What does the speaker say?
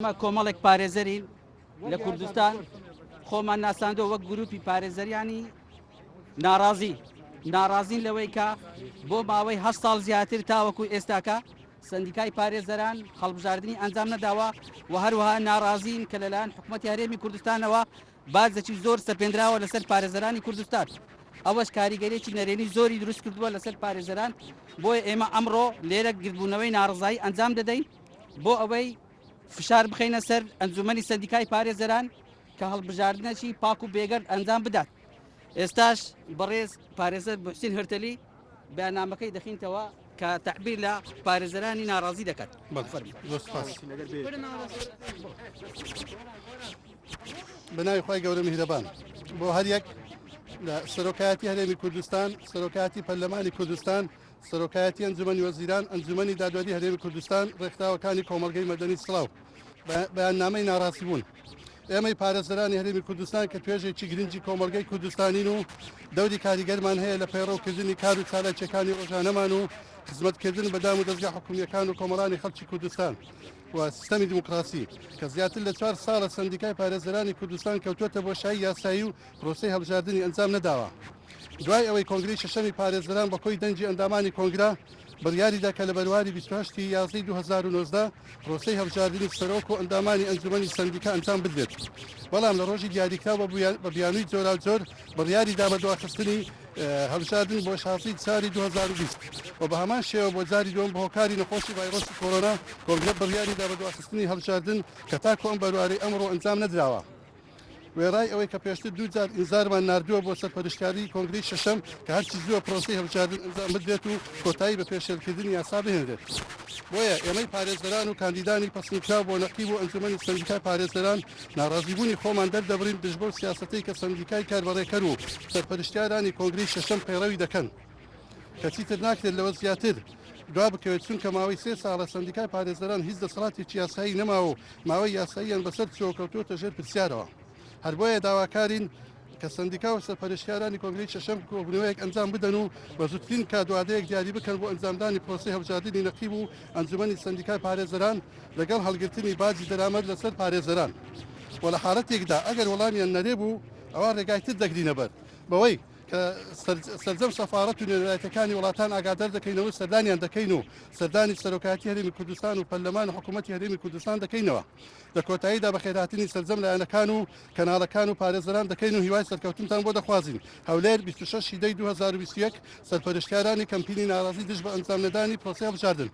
ئەمە کۆمەڵێک پارێزەرین لە کوردستان خۆمان ناساندەوە وەک گروپی پارێزەریانی ناڕازین لەوەی کە بۆ ماوەی هە ساڵ زیاتر تاوەکو ئێستاکە سندیکای پارێزەران هەڵبژاردننی ئەنجام نەداوە و هەروەها ناڕازین کە لەلایەن حکوومەتی هەرێمی کوردستانەوە بازێکی زۆر سەپێنراوە لەسەر پارێزەرانی کوردستان ئەوەش کاریگەرێکی نەرێنی زۆری دروست کردووە لەسەر پارێزەران بۆیە ئێمە ئەمڕۆ لێرە گردبوونەوەی ناڕزایی ئەنجام دەدەین بۆ ئەوەی فشار بخینە سەر ئەنجومەنی سەندیکای پارێزەران کە هەڵبژاردنەکی پاک و بێگەرد ئەنجام بدات. ئێستاش بەڕێز پارێزەر حوسێن هەرتەلی بەیاننامەکەی دەخینتەوە کە تەعبیر لە پارێزەرانی ناڕازی دەکات. بەناوی خۆی گەورە میهرەبان بۆ هەر یەک لە سەرۆکایەتی هەرێمی کوردستان، سەرۆکایەتی پەرلەمانی کوردستان، سەرۆکایەتی ئەنجومەنی وەزیران، ئەنجومەنی دادوەری هەرێمی کوردستان، ڕێکخراوەکانی کۆمەلگەی مەدەنی سڵاو بەیاننامەی ناڕاستی بوون. ئێمەی پارێزەرانی هەرێمی کوردستان کە توێژێکی گرنگی کۆمەلگەی کوردستانین و دەوری کاریگەرمان هەیە لە پەیڕەوکردنی کار و چالاکیەکانی ڕۆژانەمان و خزمەتکردن بەدام و دەستگا حکوومیەکان و کۆمەڵانی خەڵکی کوردستان و سیستەمی دیموکراسی کە زیاتر لە 4 ساڵە سەندیکای پارێزەرانی کوردستان کەوتوتە بۆ شایی یاسایی و پرۆسەی هەڵبژاردننی ئەنجام نەداوە. دوای ئەوەی کۆنگرەی شەشەمی پارێزەران بە کۆی دەنجی ئەندامانی کۆنگرا بڕیاریدا کە لە بەرواری 28 یازدەی 2019 پرۆسەی هەڵبژاردننی سەرۆک و ئەندامانی ئەنجومەنی سەندیکا ئەنجام بدرێت. بەڵام لە ڕۆژی دیاریکرا بە بیانووی جۆراوجۆر بڕیاریدا بە دواخستنی هەڵبژاردن بۆ 16 ساری 2020 و بە هەمان شێوە بۆ جاری دوم بە هۆکاری نەخۆشی ڤایرۆسی کۆرۆنا کۆنگرە بڕیاریدا بە دواخستنی هەڵبژاردن کە تاکو ئەم بەروارەی ئەمڕۆ ئەنجام نەدراوە. وێڕای ئەوەی کە پێشتر دوو جار ئینزارمان نردووە بۆ سەرپەرشتیاری کۆنگرەی شەشەم کە هەرچی زووە پرۆسەی هەڵبژاردن ئەنجام بدرێت و کۆتایی بە پێشێلکردنی یاسا بهێنرێت. بۆیە ئێمەی پارێزەران و کاندیدانی پەسەندکرا بۆ نەقیب و ئەنجومەنی سەندیکای پارێزەران ناڕازیبوونی خۆمان دەردەبرین دژ بەو سیاسەتەی کە سەندیکای کاربەڕێکەر و سەرپەرشتیارانی کۆنگرەی شەشەم پەیڕەوی دەکەن کەچی تر ناکرێت لەوە زیاتر دوا بکەوێت چونکە ماوەی 3 ساڵە سەندیکای پارێزەران هیچ دەسەڵاتێکی یاسایی نەماوە و ماوەی یاساییان بەسەر چۆکەوتوتە ژێر پرسیارەوە. هەر بۆیە داواکارین کە سەندیکا و سەرپەرشتیارانی کۆنگرەی شەشەم کۆبوونەوەیەک ئەنجام بدەن و بە زووترین کادوادەیەک دیاری بکەن بۆ ئەنجامدانی پرۆسەی هەڵبژاردننی نەقیب و ئەنجومەنی سەندیکای پارێزەران لەگەڵ هەڵگرتنی باجی دەرامەت لەسەر پارێزەران. و لە حاڵەتێکدا ئەگەر وەڵامیان نەرێ بوو ئەوە ڕێگای تر دەگرینە بەر بەوەی کە سەرجەم سەفارەت و نوێنەرایەتەکانی وڵاتان ئاگادار دەکەینەوە سەردانیان دەکەین و سەردانی سەرۆکایەتی هەرێمی کوردستان و پەرلەمان حکوومەتی هەرێمی کوردستان دەکەینەوە. لە کۆتاییدا بە خێرهاتنی سەرجەم لایەنەکان و کەناڵەکان و پارێزەران دەکەین و هیوای سەرکەوتنتان بۆ دەخوازین. هەولێر 26 دەی 2021 سەرپەرشتیارانی کەمپینی ناڕازی دژ بە ئەنجام نەدانی پرۆسەی هەڵبژاردن